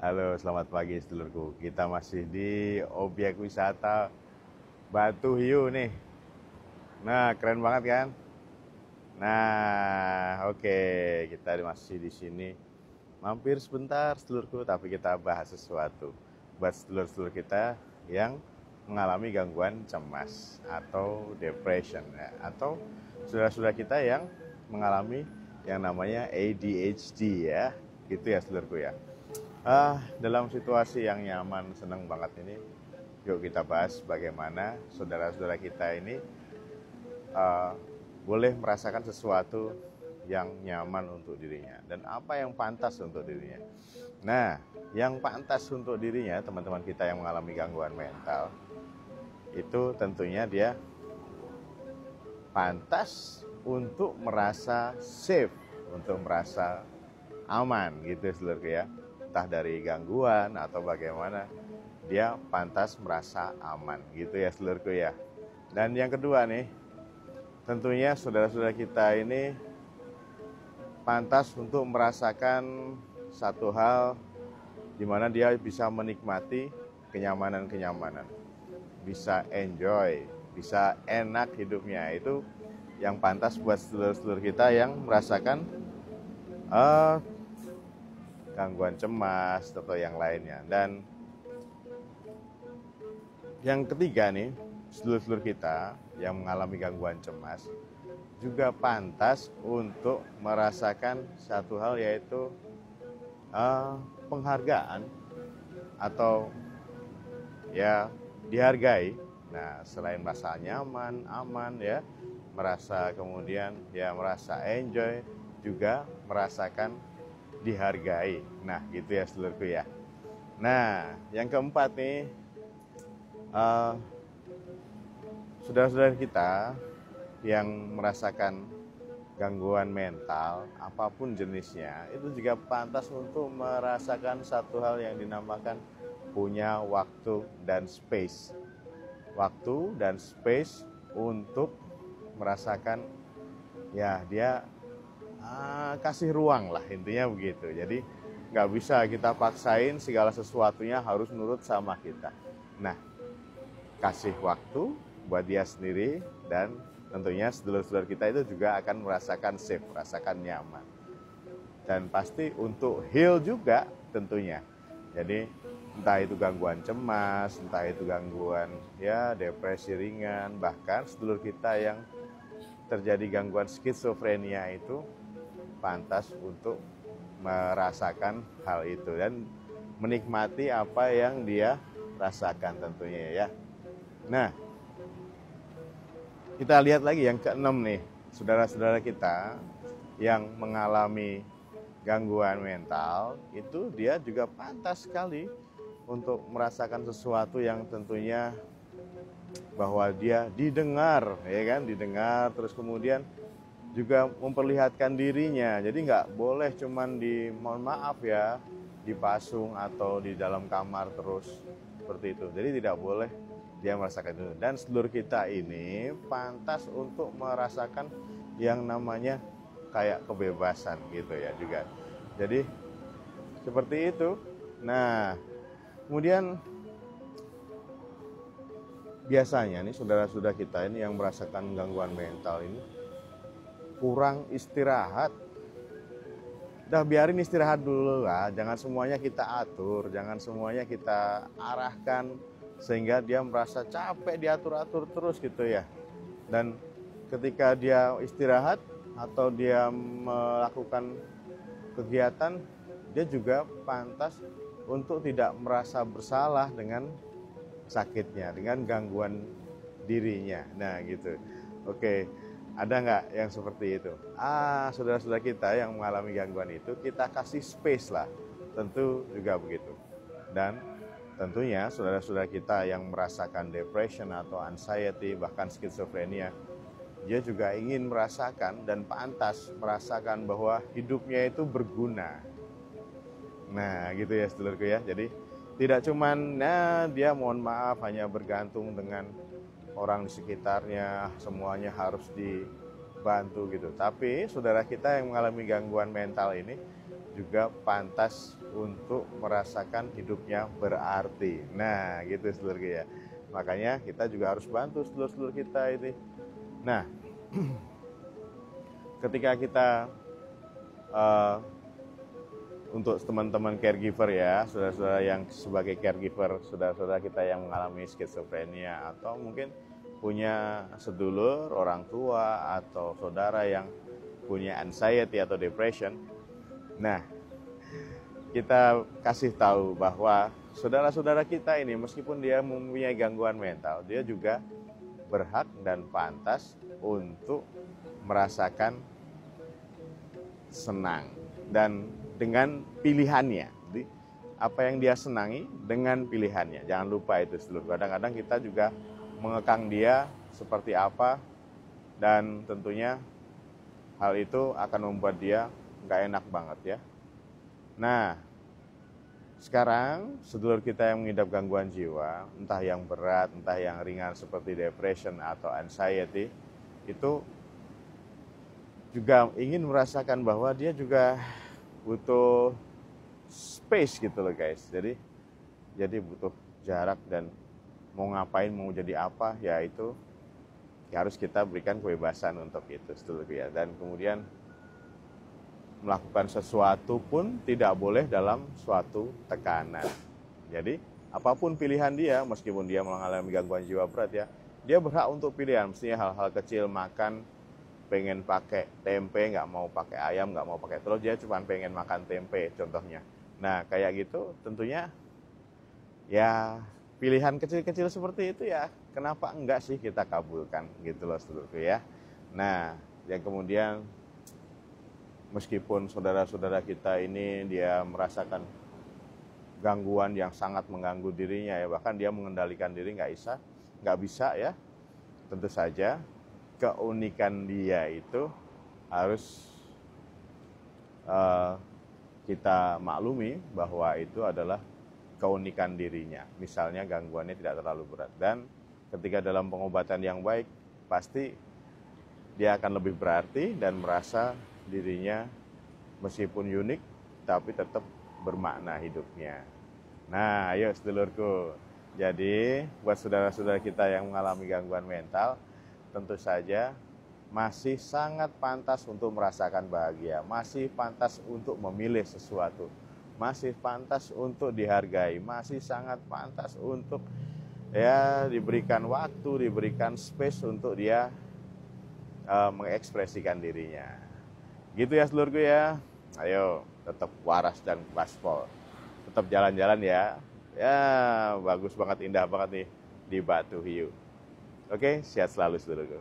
Halo, selamat pagi sedulurku. Kita masih di objek wisata Batu Hiu nih. Nah, keren banget kan? Nah, oke, kita masih di sini. Mampir sebentar sedulurku, tapi kita bahas sesuatu buat sedulur-sedulur kita yang mengalami gangguan cemas atau depression ya, atau saudara-saudara kita yang mengalami yang namanya ADHD ya. Gitu ya sedulurku ya. Dalam situasi yang nyaman, senang banget ini, yuk kita bahas bagaimana saudara-saudara kita ini uh, boleh merasakan sesuatu yang nyaman untuk dirinya dan apa yang pantas untuk dirinya. Nah, yang pantas untuk dirinya, teman-teman kita yang mengalami gangguan mental, itu tentunya dia pantas untuk merasa safe, untuk merasa aman gitu seluruh ya. Entah dari gangguan atau bagaimana, dia pantas merasa aman gitu ya seluruhku ya. Dan yang kedua nih, tentunya saudara-saudara kita ini pantas untuk merasakan satu hal di mana dia bisa menikmati kenyamanan-kenyamanan, bisa enjoy, bisa enak hidupnya. Itu yang pantas buat sedulur-sedulur kita yang merasakan gangguan cemas atau yang lainnya. Dan yang ketiga nih, sedulur-sedulur kita yang mengalami gangguan cemas juga pantas untuk merasakan satu hal, yaitu penghargaan atau ya dihargai. Nah, selain merasa nyaman, aman ya, merasa kemudian ya merasa enjoy, juga merasakan dihargai. Nah, gitu ya seluruhku ya. Nah, yang keempat nih, saudara-saudara kita yang merasakan gangguan mental apapun jenisnya, itu juga pantas untuk merasakan satu hal yang dinamakan punya waktu dan space. Waktu dan space untuk merasakan ya dia kasih ruang lah, intinya begitu. Jadi nggak bisa kita paksain segala sesuatunya harus nurut sama kita. Nah, kasih waktu buat dia sendiri, dan tentunya sedulur-sedulur kita itu juga akan merasakan safe, merasakan nyaman. Dan pasti untuk heal juga tentunya. Jadi entah itu gangguan cemas, entah itu gangguan ya depresi ringan, bahkan sedulur kita yang terjadi gangguan skizofrenia itu pantas untuk merasakan hal itu dan menikmati apa yang dia rasakan tentunya ya. Nah, kita lihat lagi yang keenam nih, saudara-saudara kita yang mengalami gangguan mental, itu dia juga pantas sekali untuk merasakan sesuatu yang tentunya bahwa dia didengar, ya kan, didengar, terus kemudian juga memperlihatkan dirinya. Jadi nggak boleh cuman mohon maaf ya, dipasung atau di dalam kamar terus seperti itu. Jadi tidak boleh dia merasakan itu. Dan seluruh kita ini pantas untuk merasakan yang namanya kayak kebebasan gitu ya juga. Jadi seperti itu. Nah, kemudian biasanya nih saudara-saudara kita ini yang merasakan gangguan mental ini kurang istirahat. Udah biarin istirahat dulu lah, jangan semuanya kita atur, jangan semuanya kita arahkan sehingga dia merasa capek diatur-atur terus gitu ya. Dan ketika dia istirahat atau dia melakukan kegiatan, dia juga pantas untuk tidak merasa bersalah dengan sakitnya, dengan gangguan dirinya. Nah gitu. Oke, ada nggak yang seperti itu? Saudara-saudara kita yang mengalami gangguan itu, kita kasih space lah. Tentu juga begitu. Dan tentunya saudara-saudara kita yang merasakan depression atau anxiety, bahkan skizofrenia, dia juga ingin merasakan dan pantas merasakan bahwa hidupnya itu berguna. Nah gitu ya saudaraku ya. Jadi tidak cuman dia mohon maaf hanya bergantung dengan orang di sekitarnya, semuanya harus dibantu gitu. Tapi saudara kita yang mengalami gangguan mental ini juga pantas untuk merasakan hidupnya berarti. Nah, gitu sedulurku ya. Makanya kita juga harus bantu sedulur-sedulur kita ini. Nah, ketika kita untuk teman-teman caregiver ya, saudara-saudara yang sebagai caregiver, saudara-saudara kita yang mengalami skizofrenia atau mungkin punya sedulur, orang tua atau saudara yang punya anxiety atau depression. Nah, kita kasih tahu bahwa saudara-saudara kita ini meskipun dia mempunyai gangguan mental, dia juga berhak dan pantas untuk merasakan senang dan dengan pilihannya. Jadi, apa yang dia senangi dengan pilihannya. Jangan lupa itu sedulur. Kadang-kadang kita juga mengekang dia seperti apa, dan tentunya hal itu akan membuat dia nggak enak banget ya. Nah, sekarang sedulur kita yang mengidap gangguan jiwa, entah yang berat, entah yang ringan seperti depression atau anxiety, itu juga ingin merasakan bahwa dia juga butuh space gitu loh guys. Jadi butuh jarak, dan mau ngapain, mau jadi apa, ya itu ya harus kita berikan kebebasan untuk itu sedulur ya. Dan kemudian melakukan sesuatu pun tidak boleh dalam suatu tekanan. Jadi apapun pilihan dia, meskipun dia mengalami gangguan jiwa berat ya, dia berhak untuk pilihan. Mestinya hal-hal kecil, makan pengen pakai tempe, nggak mau pakai ayam, nggak mau pakai telur, dia cuma pengen makan tempe contohnya. Nah kayak gitu tentunya ya pilihan kecil-kecil seperti itu ya, kenapa enggak sih kita kabulkan gitu loh sedulurku ya. Nah yang kemudian meskipun saudara-saudara kita ini dia merasakan gangguan yang sangat mengganggu dirinya ya, bahkan dia mengendalikan diri nggak bisa ya, tentu saja keunikan dia itu harus kita maklumi bahwa itu adalah keunikan dirinya. Misalnya gangguannya tidak terlalu berat, dan ketika dalam pengobatan yang baik pasti dia akan lebih berarti dan merasa dirinya meskipun unik tapi tetap bermakna hidupnya. Nah ayo sedulurku, jadi buat saudara-saudara kita yang mengalami gangguan mental, tentu saja masih sangat pantas untuk merasakan bahagia, masih pantas untuk memilih sesuatu, masih pantas untuk dihargai, masih sangat pantas untuk ya diberikan waktu, diberikan space untuk dia mengekspresikan dirinya. Gitu ya seluruhku ya. Ayo tetap waras dan waspol, tetap jalan-jalan ya. Ya bagus banget, indah banget nih di Batu Hiu. Oke, sehat selalu seluruhku.